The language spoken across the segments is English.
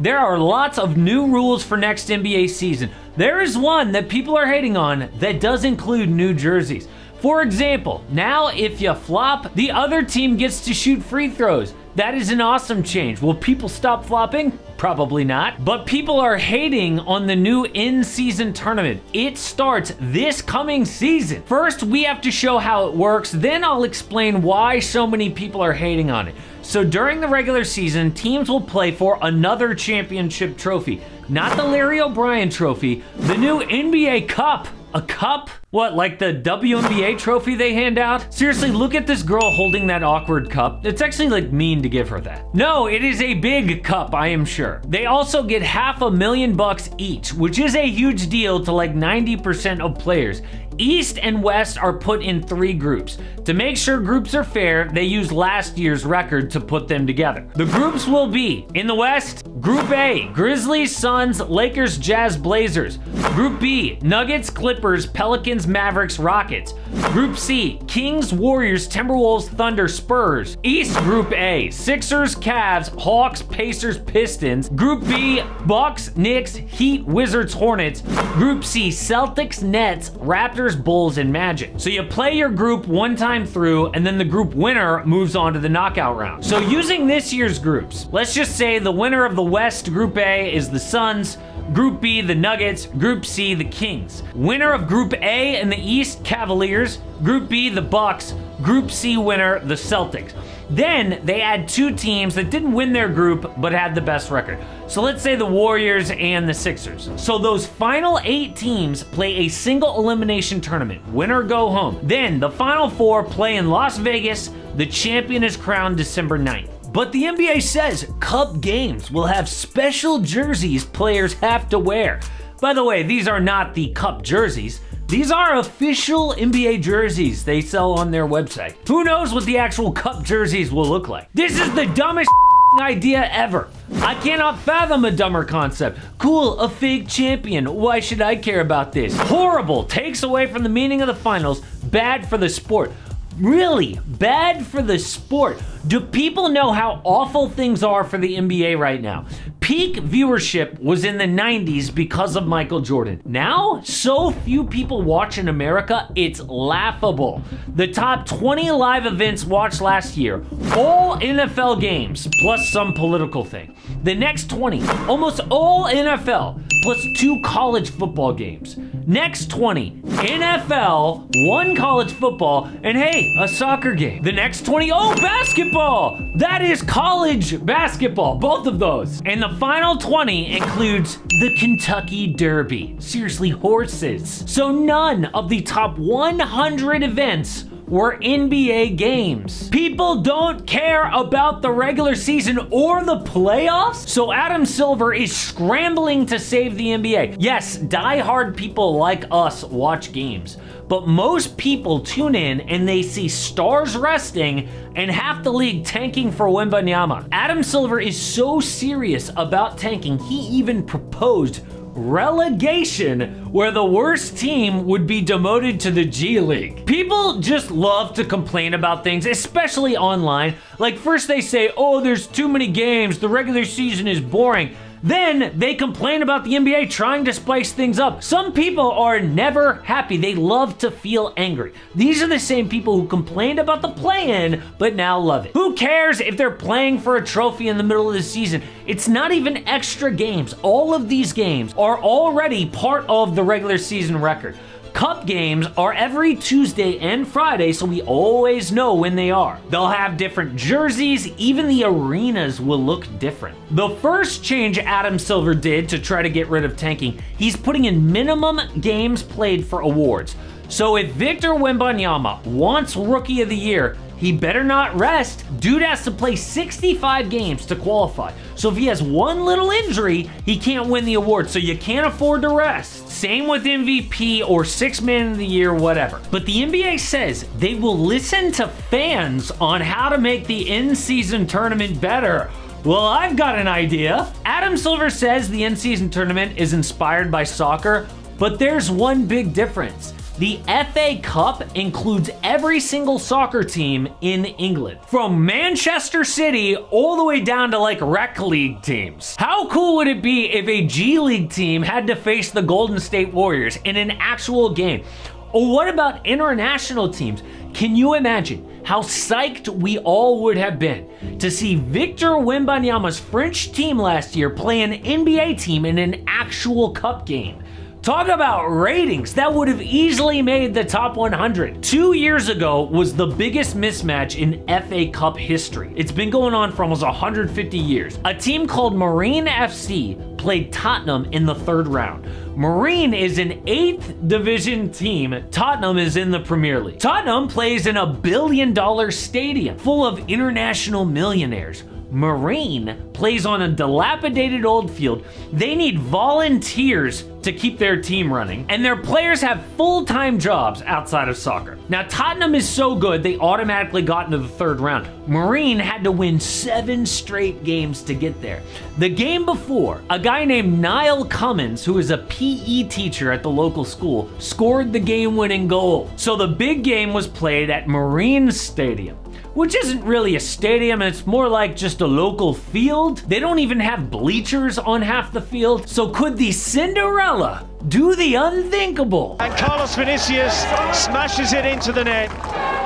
there are lots of new rules for next NBA season. There is one that people are hating on that does include new jerseys. For example, now if you flop, the other team gets to shoot free throws. That is an awesome change. Will people stop flopping? Probably not. But people are hating on the new in-season tournament. It starts this coming season. First, we have to show how it works, then I'll explain why so many people are hating on it. So during the regular season, teams will play for another championship trophy. Not the Larry O'Brien trophy, the new NBA Cup. A cup? What, like the WNBA trophy they hand out? Seriously, look at this girl holding that awkward cup. It's actually like mean to give her that. No, it is a big cup, I am sure. They also get $500,000 each, which is a huge deal to like 90% of players. East and West are put in 3 groups. To make sure groups are fair, they use last year's record to put them together. The groups will be, in the West, Group A, Grizzlies, Suns, Lakers, Jazz, Blazers. Group B, Nuggets, Clippers, Pelicans, Mavericks, Rockets. Group C, Kings, Warriors, Timberwolves, Thunder, Spurs. East Group A, Sixers, Cavs, Hawks, Pacers, Pistons. Group B, Bucks, Knicks, Heat, Wizards, Hornets. Group C, Celtics, Nets, Raptors, Bulls, and Magic. So you play your group one time through, and then the group winner moves on to the knockout round. So using this year's groups, let's just say the winner of the West Group A is the Suns, Group B, the Nuggets, Group C, the Kings. Winner of Group A in the East, Cavaliers, Group B, the Bucks, Group C winner, the Celtics. Then they add 2 teams that didn't win their group but had the best record. So let's say the Warriors and the Sixers. So those final 8 teams play a single elimination tournament, win or go home. Then the final 4 play in Las Vegas. The champion is crowned December 9th. But the NBA says Cup games will have special jerseys players have to wear. By the way, these are not the Cup jerseys. These are official NBA jerseys they sell on their website. Who knows what the actual Cup jerseys will look like? This is the dumbest idea ever. I cannot fathom a dumber concept. Cool, a fake champion. Why should I care about this? Horrible, takes away from the meaning of the finals. Bad for the sport. Really, bad for the sport. Do people know how awful things are for the NBA right now? Peak viewership was in the 90s because of Michael Jordan. Now, so few people watch in America, it's laughable. The top 20 live events watched last year, all NFL games, plus some political thing. The next 20, almost all NFL, plus 2 college football games. Next 20, NFL, 1 college football, and hey, a soccer game. The next 20, oh, basketball! That is college basketball, both of those. And the final 20 includes the Kentucky Derby. Seriously, horses. So none of the top 100 events were NBA games. People don't care about the regular season or the playoffs, so Adam Silver is scrambling to save the NBA. Yes, diehard people like us watch games, but most people tune in and they see stars resting and half the league tanking for Wembanyama. Adam Silver is so serious about tanking, he even proposed relegation, where the worst team would be demoted to the G League. People just love to complain about things, especially online. Like first they say, oh, there's too many games, the regular season is boring. Then they complain about the NBA trying to spice things up. Some people are never happy. They love to feel angry. These are the same people who complained about the play-in, but now love it. Who cares if they're playing for a trophy in the middle of the season? It's not even extra games. All of these games are already part of the regular season record. Cup games are every Tuesday and Friday, so we always know when they are. They'll have different jerseys, even the arenas will look different. The first change Adam Silver did to try to get rid of tanking, he's putting in minimum games played for awards. So if Victor Wembanyama wants Rookie of the Year, he better not rest. Dude has to play 65 games to qualify. So if he has one little injury, he can't win the award, so you can't afford to rest. Same with MVP or 6th Man of the Year, whatever. But the NBA says they will listen to fans on how to make the in-season tournament better. Well, I've got an idea. Adam Silver says the in-season tournament is inspired by soccer, but there's one big difference. The FA Cup includes every single soccer team in England, from Manchester City all the way down to like rec league teams. How cool would it be if a G League team had to face the Golden State Warriors in an actual game? Or what about international teams? Can you imagine how psyched we all would have been to see Victor Wembanyama's French team last year play an NBA team in an actual cup game? Talk about ratings, that would have easily made the top 100. 2 years ago was the biggest mismatch in FA Cup history. It's been going on for almost 150 years. A team called Marine FC played Tottenham in the 3rd round. Marine is an 8th division team. Tottenham is in the Premier League. Tottenham plays in $1 billion stadium full of international millionaires. Marine plays on a dilapidated old field. They need volunteers to keep their team running, and their players have full-time jobs outside of soccer. Now, Tottenham is so good, they automatically got into the 3rd round. Marine had to win 7 straight games to get there. The game before, a guy named Niall Cummins, who is a PE teacher at the local school, scored the game-winning goal. So the big game was played at Marine Stadium, which isn't really a stadium, it's more like just a local field. They don't even have bleachers on half the field. So could the Cinderella do the unthinkable? And Carlos Vinicius smashes it into the net.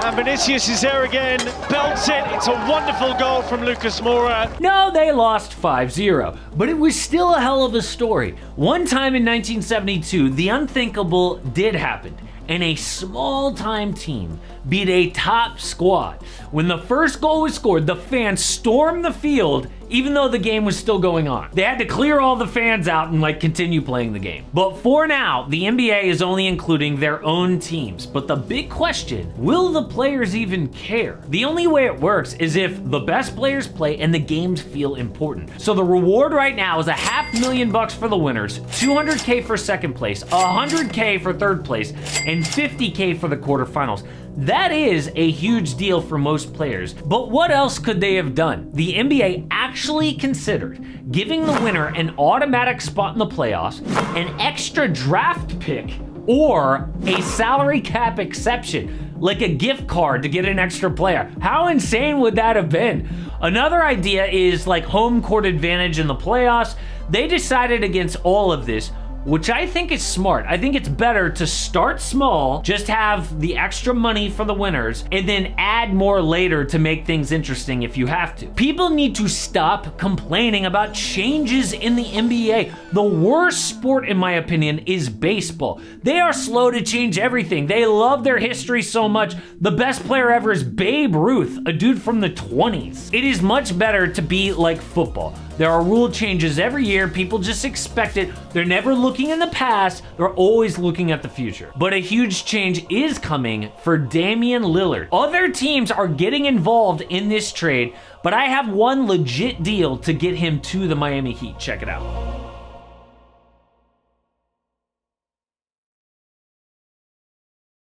And Vinicius is there again, belts it. It's a wonderful goal from Lucas Moura. No, they lost 5-0, but it was still a hell of a story. One time in 1972, the unthinkable did happen, and a small-time team beat a top squad. When the first goal was scored, the fans stormed the field even though the game was still going on. They had to clear all the fans out and like continue playing the game. But for now, the NBA is only including their own teams. But the big question, will the players even care? The only way it works is if the best players play and the games feel important. So the reward right now is $500,000 for the winners, $200K for 2nd place, $100K for 3rd place, and $50K for the quarterfinals. That is a huge deal for most players, but what else could they have done? The NBA actually considered giving the winner an automatic spot in the playoffs, an extra draft pick, or a salary cap exception, like a gift card to get an extra player. How insane would that have been? Another idea is like home court advantage in the playoffs. They decided against all of this, which I think is smart. I think it's better to start small, just have the extra money for the winners, and then add more later to make things interesting if you have to. People need to stop complaining about changes in the NBA. The worst sport, in my opinion, is baseball. They are slow to change everything. They love their history so much. The best player ever is Babe Ruth, a dude from the 20s. It is much better to be like football. There are rule changes every year. People just expect it. They're never looking in the past. They're always looking at the future. But a huge change is coming for Damian Lillard. Other teams are getting involved in this trade, but I have one legit deal to get him to the Miami Heat. Check it out.